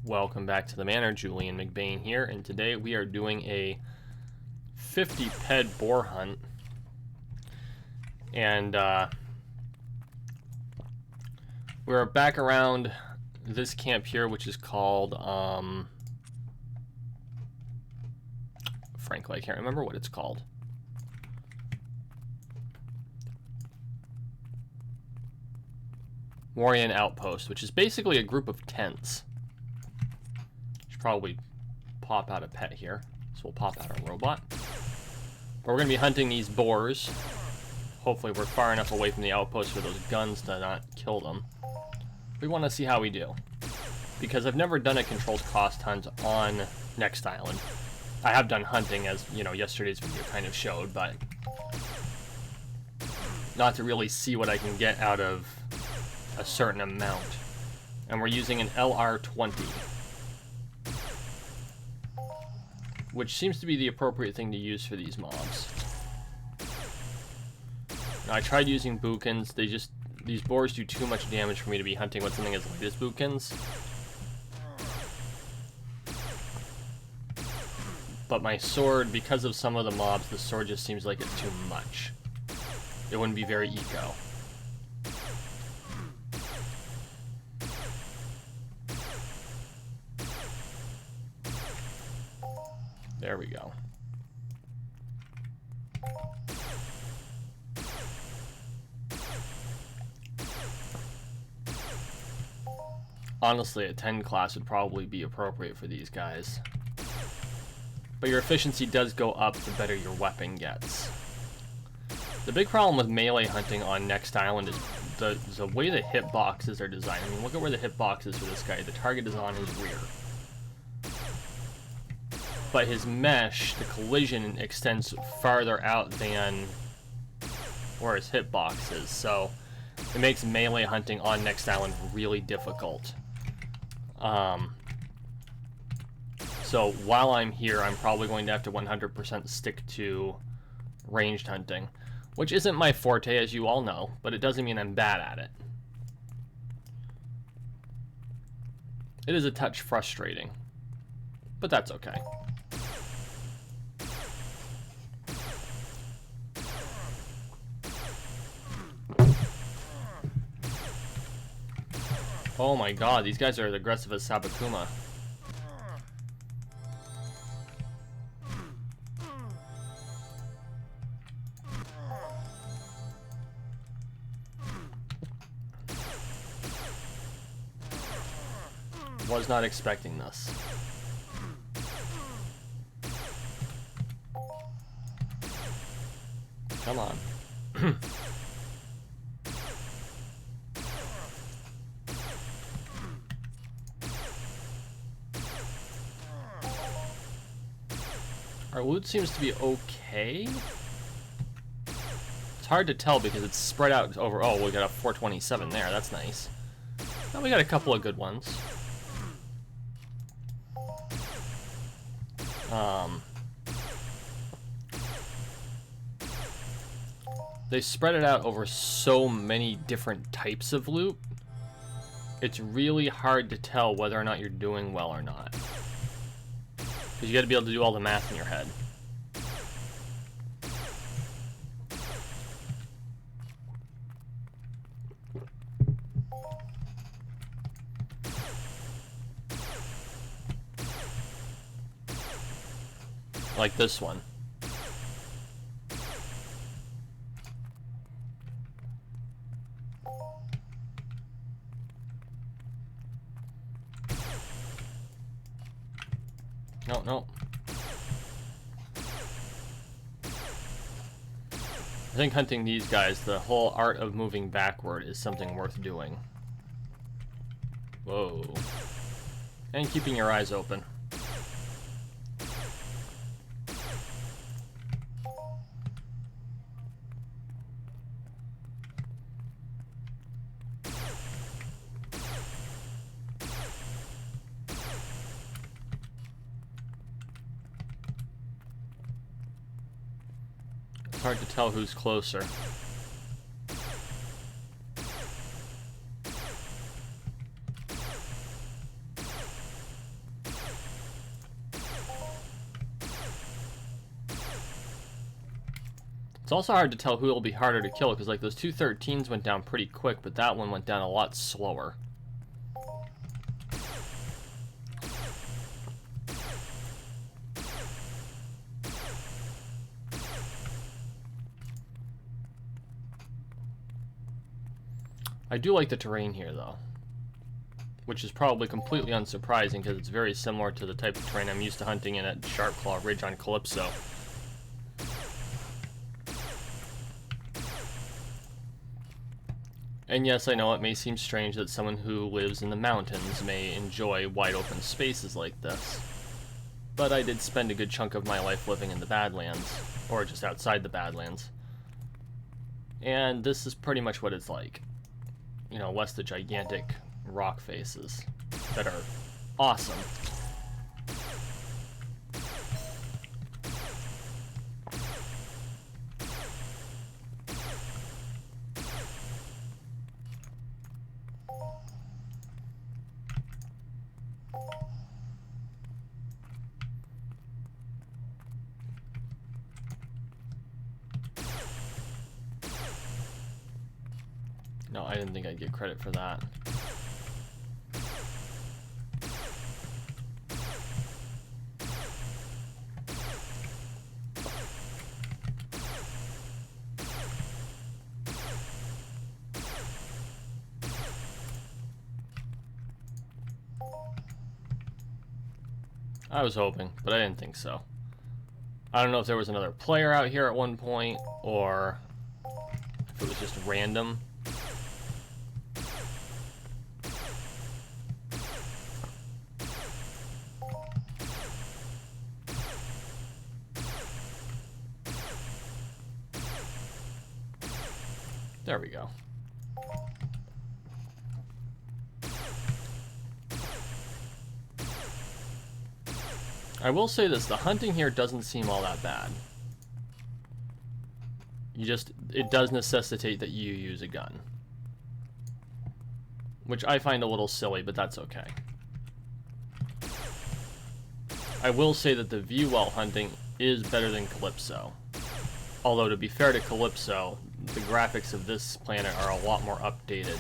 Welcome back to the Manor. Julian McBain here, and today we are doing a 50 PED boar hunt. And we're back around this camp here, which is called, frankly, I can't remember what it's called. Warrior Outpost, which is basically a group of tents. Should probably pop out a pet here. So we'll pop out a robot. But we're going to be hunting these boars. Hopefully we're far enough away from the outpost for those guns to not kill them. We want to see how we do. Because I've never done a controlled cost hunt on Next Island. I have done hunting, as you know, yesterday's video kind of showed, but not to really see what I can get out of a certain amount. And we're using an LR20, which seems to be the appropriate thing to use for these mobs. Now, I tried using bookins. These boars do too much damage for me to be hunting with something as light as bookins. But my sword, because of some of the mobs, the sword just seems like it's too much. It wouldn't be very eco. There we go. Honestly, a 10 class would probably be appropriate for these guys. But your efficiency does go up the better your weapon gets. The big problem with melee hunting on Next Island is the way the hitboxes are designed. I mean, look at where the hitbox is for this guy. The target is on his rear. But his mesh, the collision, extends farther out than where his hitbox is, so it makes melee hunting on Next Island really difficult. So while I'm here, I'm probably going to have to 100% stick to ranged hunting, which isn't my forte, as you all know, but it doesn't mean I'm bad at it. It is a touch frustrating, but that's okay. Oh my god, these guys are as aggressive as Sabakuma. Was not expecting this. Come on. Our loot seems to be okay. It's hard to tell because it's spread out over... Oh, we got a 427 there. That's nice. Well, we got a couple of good ones. They spread it out over so many different types of loot. It's really hard to tell whether or not you're doing well or not. Because you got to be able to do all the math in your head. Like this one. No, no. I think hunting these guys, the whole art of moving backward is something worth doing. Whoa. And keeping your eyes open. It's hard to tell who's closer. It's also hard to tell who will be harder to kill, because like those two 13s went down pretty quick, but that one went down a lot slower. I do like the terrain here, though, which is probably completely unsurprising because it's very similar to the type of terrain I'm used to hunting in at Sharpclaw Ridge on Calypso. And yes, I know it may seem strange that someone who lives in the mountains may enjoy wide open spaces like this, but I did spend a good chunk of my life living in the Badlands, or just outside the Badlands, and this is pretty much what it's like. You know, less the gigantic rock faces that are awesome. No, I didn't think I'd get credit for that. I was hoping, but I didn't think so. I don't know if there was another player out here at one point, or if it was just random. There we go. I will say this, the hunting here doesn't seem all that bad. It does necessitate that you use a gun. Which I find a little silly, but that's okay. I will say that the view while hunting is better than Calypso. Although, to be fair to Calypso, the graphics of this planet are a lot more updated.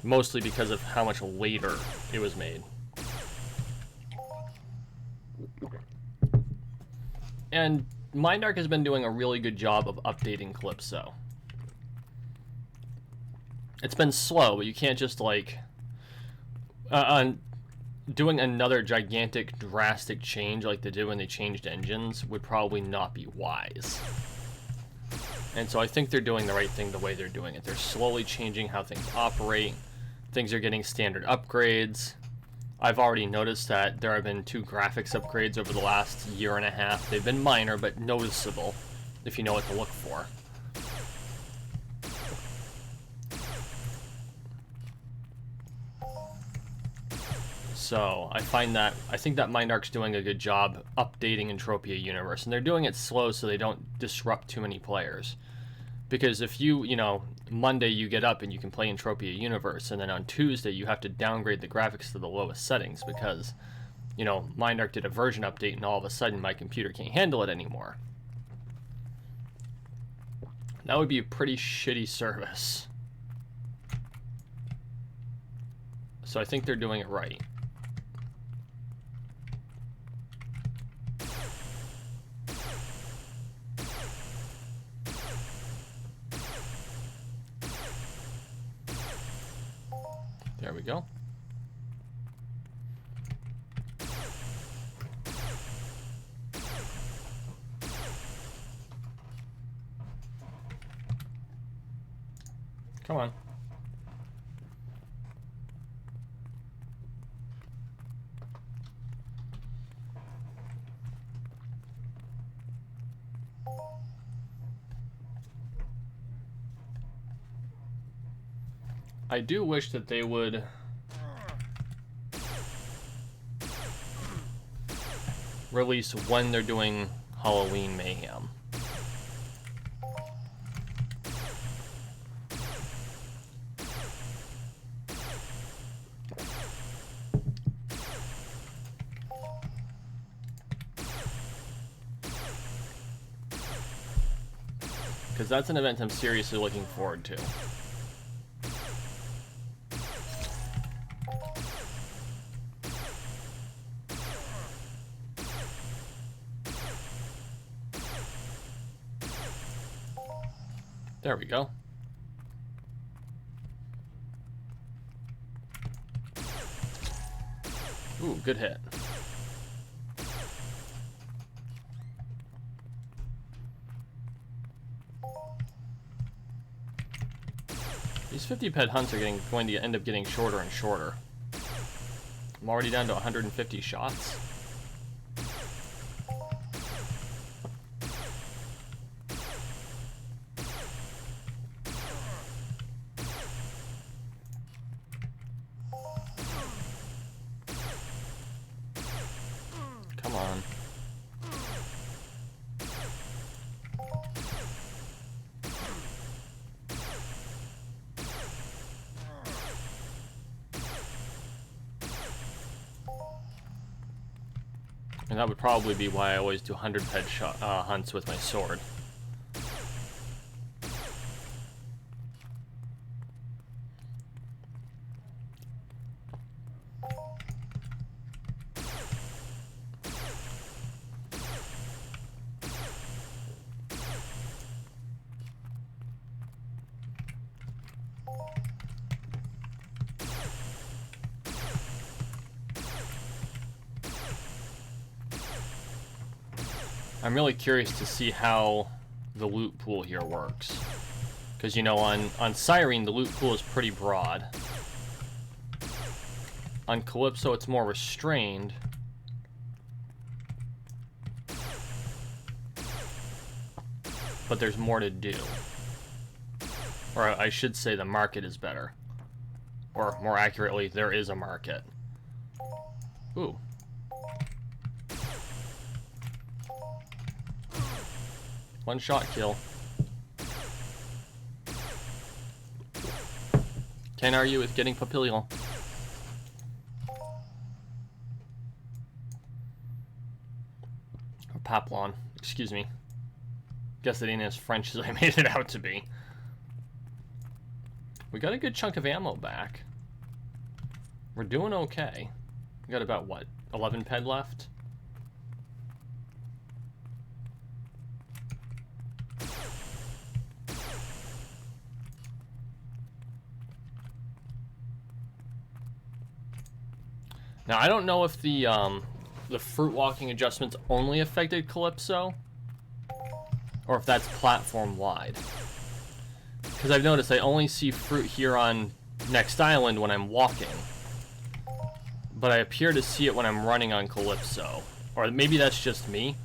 Mostly because of how much later it was made. And Mindark has been doing a really good job of updating Calypso. It's been slow, but you can't just like... doing another gigantic, drastic change like they did when they changed engines would probably not be wise. And so I think they're doing the right thing the way they're doing it. They're slowly changing how things operate. Things are getting standard upgrades. I've already noticed that there have been 2 graphics upgrades over the last year and a half. They've been minor, but noticeable, if you know what to look for. So I think that Mindark's doing a good job updating Entropia Universe, and they're doing it slow so they don't disrupt too many players. Because if you know, Monday you get up and you can play Entropia Universe, and then on Tuesday you have to downgrade the graphics to the lowest settings because, you know, Mindark did a version update and all of a sudden my computer can't handle it anymore. That would be a pretty shitty service. So I think they're doing it right. There we go. Come on. I do wish that they would release when they're doing Halloween Mayhem. because that's an event I'm seriously looking forward to. There we go. Ooh, good hit. These 50 ped hunts are going to end up getting shorter and shorter. I'm already down to 150 shots. Come on. And that would probably be why I always do 100 ped hunts with my sword. I'm really curious to see how the loot pool here works. Because, you know, on Siren, the loot pool is pretty broad. On Calypso, it's more restrained. But there's more to do. Or I should say the market is better. Or, more accurately, there is a market. Ooh. One shot kill. Can't argue with getting Papillon. Or Paplon, excuse me. Guess it ain't as French as I made it out to be. We got a good chunk of ammo back. We're doing okay. We got about, what, 11 ped left? Now, I don't know if the fruit walking adjustments only affected Calypso, or if that's platform-wide. Because I've noticed I only see fruit here on Next Island when I'm walking, but I appear to see it when I'm running on Calypso. Or maybe that's just me.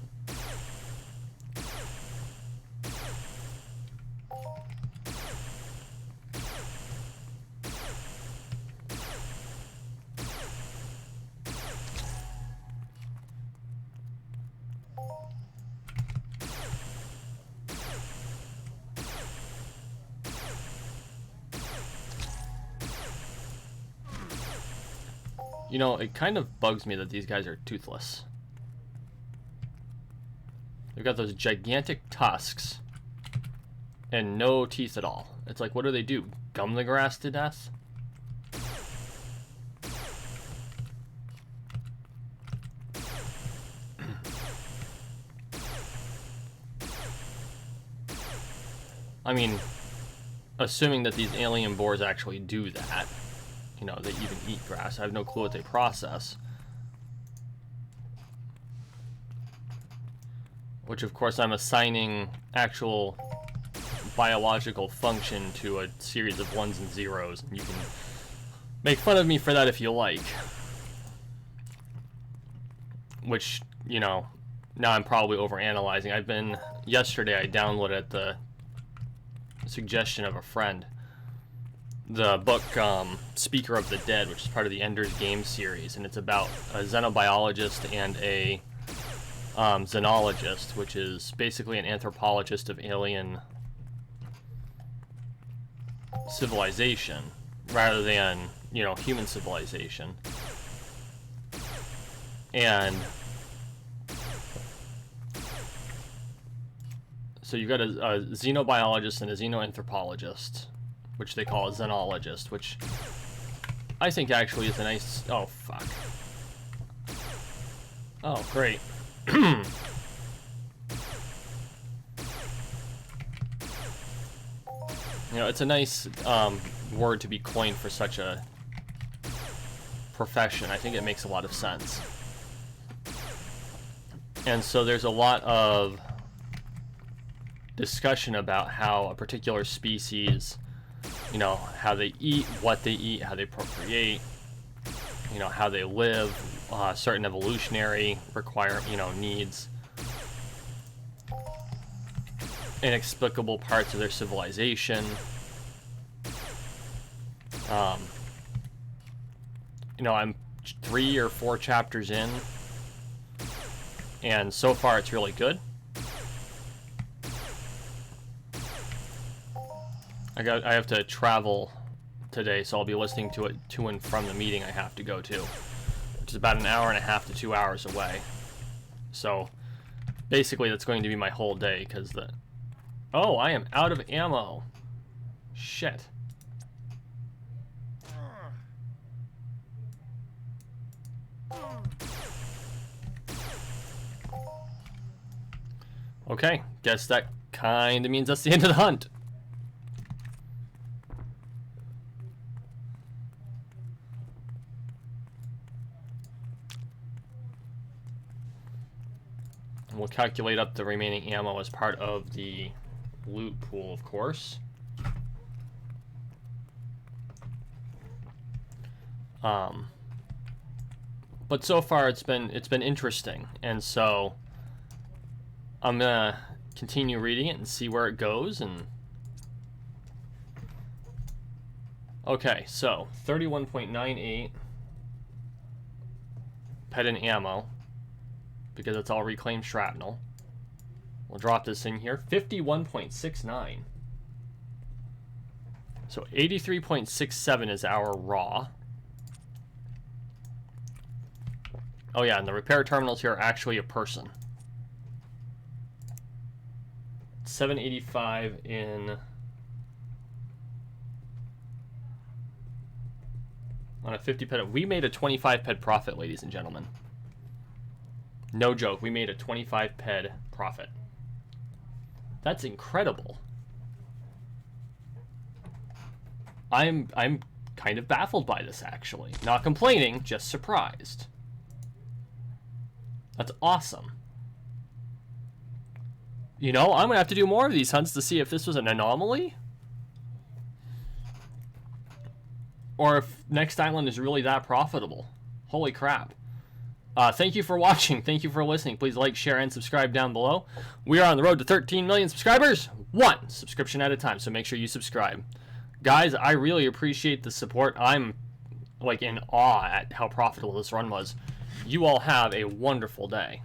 You know, it kind of bugs me that these guys are toothless. They've got those gigantic tusks and no teeth at all. It's like, what do? Gum the grass to death? I mean, assuming that these alien boars actually do that. You know, they even eat grass. I have no clue what they process. Which, of course, I'm assigning actual biological function to a series of ones and zeros. And you can make fun of me for that if you like. Which, you know, now I'm probably overanalyzing. Yesterday I downloaded at the suggestion of a friend the book Speaker of the Dead, which is part of the Ender's Game series, and it's about a xenobiologist and a xenologist, which is basically an anthropologist of alien civilization rather than, you know, human civilization. And So you've got a xenobiologist and a xenoanthropologist, which they call a xenologist, which I think actually is a nice... Oh, fuck. Oh, great. You know, it's a nice word to be coined for such a profession. I think it makes a lot of sense. And so there's a lot of discussion about how a particular species, you know, how they eat, what they eat, how they procreate, you know, how they live, certain evolutionary needs, inexplicable parts of their civilization. You know, I'm 3 or 4 chapters in, and so far it's really good. I have to travel today, so I'll be listening to it to and from the meeting I have to go to, which is about an hour and a half to 2 hours away. So basically that's going to be my whole day, because the... Oh, I am out of ammo. Shit. Okay, guess that kind of means that's the end of the hunt. And we'll calculate up the remaining ammo as part of the loot pool, of course. But so far it's been interesting, and so I'm gonna continue reading it and see where it goes. And okay, so 31.98 PED and ammo, because it's all reclaimed shrapnel. We'll drop this in here. 51.69. So 83.67 is our raw. Oh yeah, and the repair terminals here are actually a person. 785 in... on a 50 PED. We made a 25 PED profit, ladies and gentlemen. No joke, we made a 25 PED profit. That's incredible. I'm kind of baffled by this, actually. Not complaining, just surprised. That's awesome. You know, I'm gonna have to do more of these hunts to see if this was an anomaly, or if next island is really that profitable. Holy crap. Thank you for watching. Thank you for listening. Please like, share, and subscribe down below. We are on the road to 13 million subscribers, 1 subscription at a time, so make sure you subscribe. Guys, I really appreciate the support. I'm like in awe at how profitable this run was. You all have a wonderful day.